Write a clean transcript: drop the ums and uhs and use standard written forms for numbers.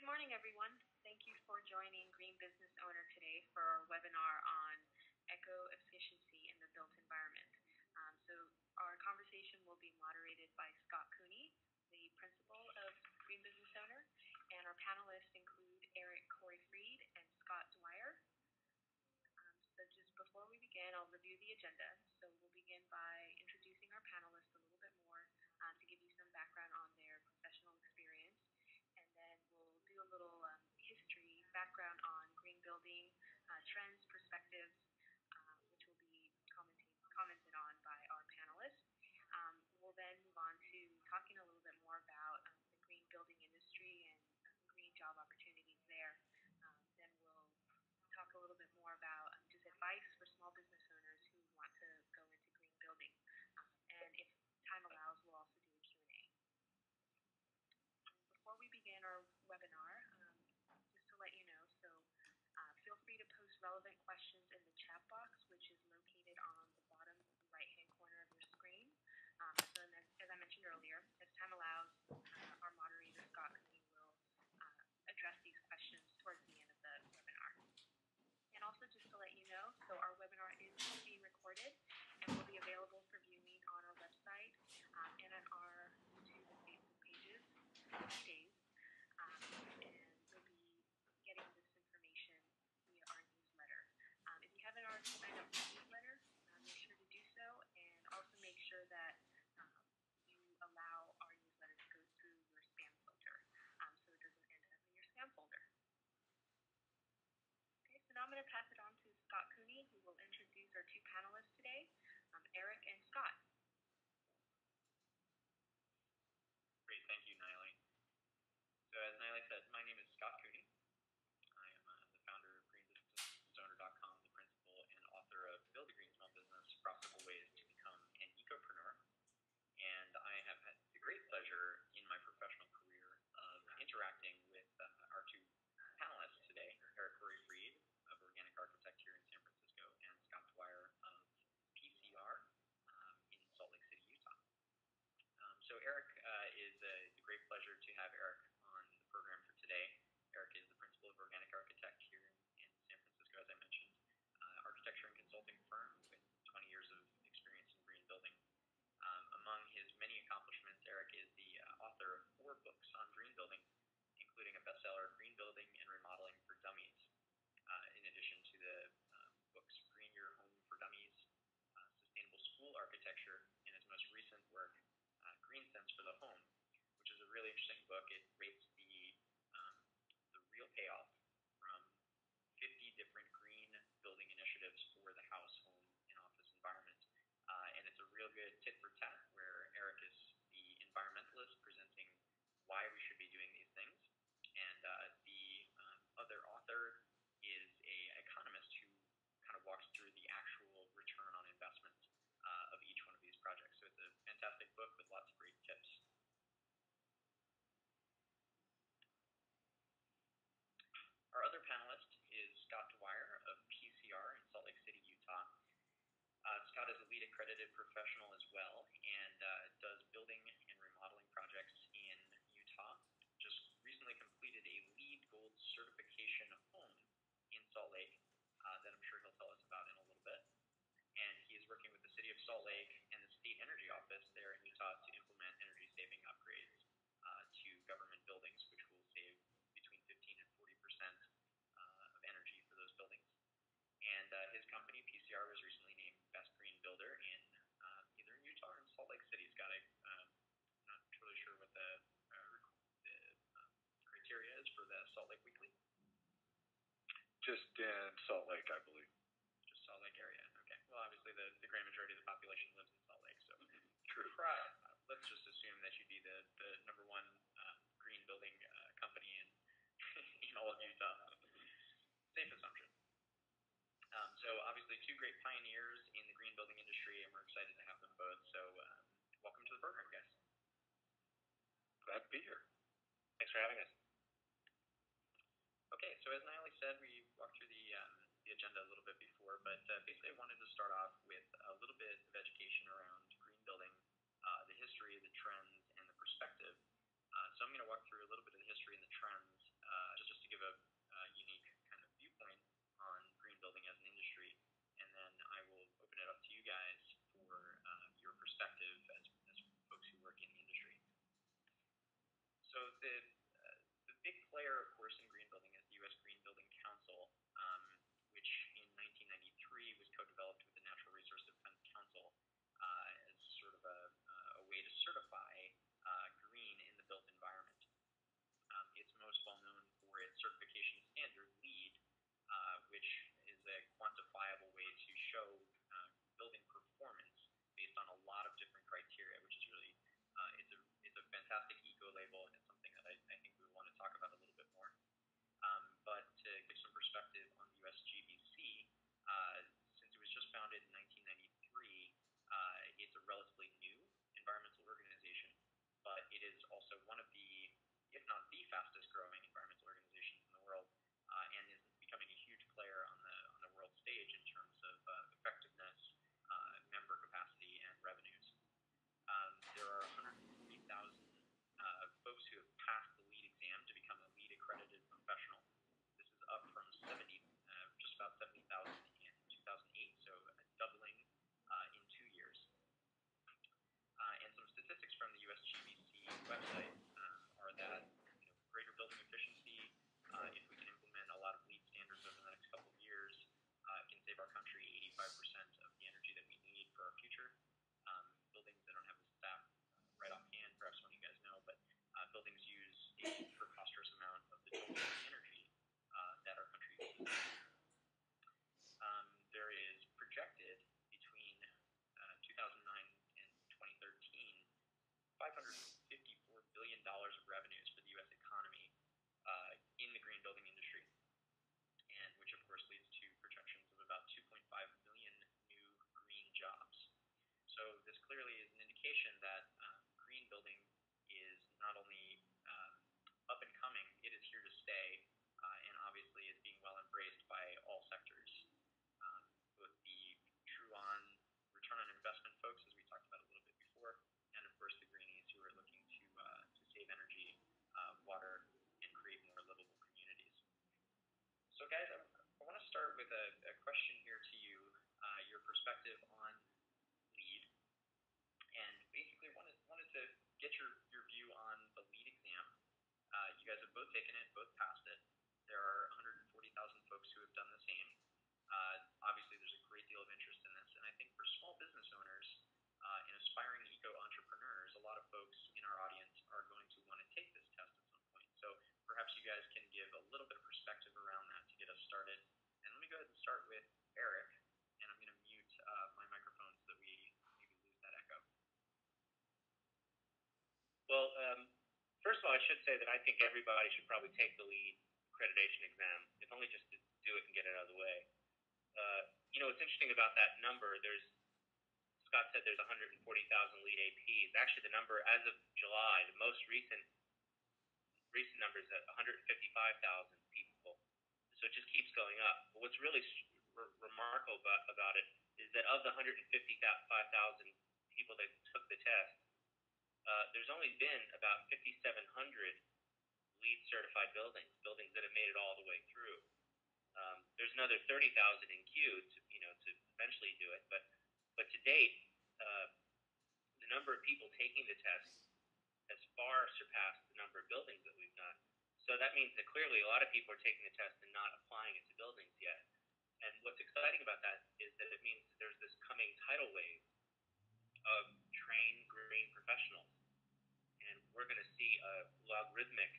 Good morning, everyone. Thank you for joining Green Business Owner today for our webinar on eco-efficiency in the built environment. Our conversation will be moderated by Scott Cooney, the principal of Green Business Owner, and our panelists include Eric Corey-Fried and Scott Dwyer. So just before we begin, I'll review the agenda. So we'll begin by introducing our panelists a little bit more to give you some background on their professional experience. And then we'll do a little history background on green building trends, perspectives, which will be commented on by our panelists. We'll then move on to talking a little bit more about the green building industry and green job opportunities there. Then we'll talk a little bit more about just advice for small business owners who want to go into green building. And if time allows, we'll also do a Q&A. Before we begin our webinar, just to let you know, feel free to post relevant questions in the chat box, which is located on the bottom right-hand corner of your screen. As I mentioned earlier, as time allows, our moderator, Scott Cooney, will address these questions towards the end of the webinar. And also just to let you know, our webinar is being recorded and will be available for viewing on our website and on our YouTube and Facebook pages these days. And we'll be getting this information via our newsletter. If you haven't already signed up for the newsletter, make sure to do so, and also make sure that you allow our newsletter to go through your spam filter so it doesn't end up in your spam folder. Okay, so now I'm going to pass it on to Scott Cooney, who will introduce our two panelists today, Eric and Scott. Great, thank you, Niley. So as Niley said, my name is Scott Cooney. I am the founder of greenbusinessowner.com, the principal and author of Build a Green Small Business, Profitable Ways to Become an Ecopreneur. And I have had the great pleasure in my professional career of interacting with our two panelists today, Eric Corey-Fried of Organic Architect here in San Francisco and Scott Dwyer of PCR in Salt Lake City, Utah. So Eric, it's a great pleasure to have Eric on the program for today. Eric is the principal of Organic Architect here in San Francisco, as I mentioned, architecture and consulting firm with 20 years of experience in green building. Among his many accomplishments, Eric is the author of 4 books on green building, including a bestseller, Green Building and Remodeling for Dummies, in addition to the books Green Your Home for Dummies, Sustainable School Architecture, and his most recent work, Green Sense for the Home, which is a really interesting book. It rates the real payoff from 50 different green building initiatives for the house, home, and office environment. And it's a real good tit for tat, where Eric is the environmentalist presenting why we should be doing these things. And the other author is an economist who kind of walks through the actual return on investment of each one of these projects. So it's a fantastic book with lots of great tips. Our other panelist is Scott Dwyer of PCR in Salt Lake City, Utah. Scott is a LEED accredited professional as well and does building and remodeling projects in Utah. Just recently completed a LEED Gold certification home in Salt Lake that I'm sure he'll tell us about in a little bit. And he is working with the City of Salt Lake and the State Energy Office there in Utah to implement energy-saving upgrades to government buildings, which will save between 15 and 40% of energy for those buildings. And his company, PCR, was recently named Best Green Builder in either in Utah or in Salt Lake City. He's got I'm not really sure what the criteria is for the Salt Lake Weekly. Just in Salt Lake, I believe. Just Salt Lake area. Okay. Well, obviously the grand majority of the population lives in Salt Lake, so true. Let's just assume that you'd be the number one green building company in all of Utah. Safe assumption. So obviously 2 great pioneers in the green building industry, and we're excited to have them both. So welcome to the program, guys. Glad to be here. Thanks for having us. Okay, so as Niley said, we walked through the agenda a little bit before, but basically I wanted to start off with a little bit of education around green building, the history, the trends, and the perspective. So I'm going to walk through a little bit of the history and the trends the big player, of course, in green building is the U.S. Green Building Council, which in 1993 was co-developed with the Natural Resource Defense Council as sort of a way to certify green in the built environment. It's most well known for its certification standard, LEED, which is a quantifiable way to show building performance based on a lot of different criteria, which is really it's a fantastic eco label, and it's something that I think we want to talk about a little bit more. But to give some perspective on the USGBC, since it was just founded in 1993, it's a relatively new environmental organization, but it is also one of the, if not the fastest growing environmental organizations in the world, and is becoming a huge player on the world stage in terms of effectiveness, member capacity, and revenues. There are 140,000 folks who have passed the LEED exam to become a LEED accredited professional. This is up from just about 70,000 in 2008, so a doubling in 2 years. And some statistics from the USGBC website are that greater building efficiency, if we can implement a lot of LEED standards over the next couple of years, can save our country 85% of the energy that we need for our future. Buildings, I don't have the stat right offhand, perhaps one of you guys know, but buildings use a preposterous amount of the total energy that our country uses. There is projected between 2009 and 2013, $554 billion of revenues for the U.S. economy in the green building industry, and which of course leads to projections of about 2.5 million new green jobs. So this clearly is an indication that green building is not only up and coming, it is here to stay, and obviously is being well embraced by all sectors. Both the true on return on investment folks, as we talked about a little bit before, and of course the greenies who are looking to save energy, water, and create more livable communities. So guys, I want to start with a question here to you, your perspective on LEED, and basically wanted to get your view on the LEED exam. You guys have both taken it, both passed it. There are 140,000 folks who have done the same. Obviously, there's a great deal of interest in this, and I think for small business owners and aspiring eco-entrepreneurs, a lot of folks in our audience are going to want to take this test at some point. So perhaps you guys can give a little bit of perspective around that to get us started. And let me go ahead and start with Eric, and I'm going to mute my microphone so that we maybe lose that echo. Well, first of all, I should say that I think everybody should probably take the LEED accreditation exam, if only just to do it and get it out of the way. What's interesting about that number, Scott said there's 140,000 LEED APs. Actually, the number as of July, the most recent number is at 155,000 people. So it just keeps going up. But what's really remarkable about it is that of the 155,000 people that took the test, there's only been about 5,700 LEED certified buildings that have made it all the way through. There's another 30,000 in queue to eventually do it, but to date, the number of people taking the test has far surpassed the number of buildings that we've done. So that means that clearly a lot of people are taking the test and not applying it to buildings yet. And what's exciting about that is that it means that there's this coming tidal wave of trained green professionals, and we're going to see a logarithmic